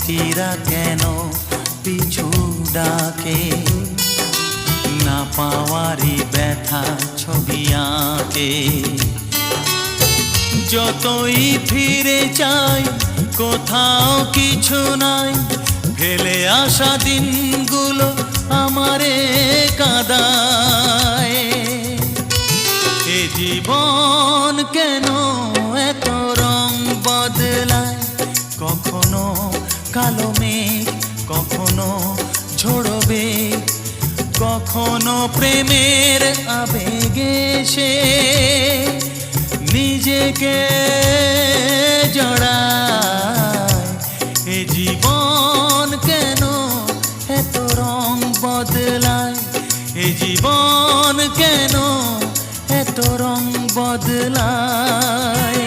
স্মৃতিরা কেন পিছু ডাকে, না পাওয়ারই ব্যথা ছবি আঁকে। যতই ফিরে চাই কোথাও কিছু নাই, ফেলে আসা দিনগুলো আমারে কাঁদায়। এ জীবন কেন এত রং বদলায়, কখনো কালো মেঘ, কখনো ঝোড়বে, কখনো প্রেমের আবেগে সে নিজেকে জড়ায়। এ জীবন কেন এত রং বদলায়, এ জীবন কেন এত রং বদলায়।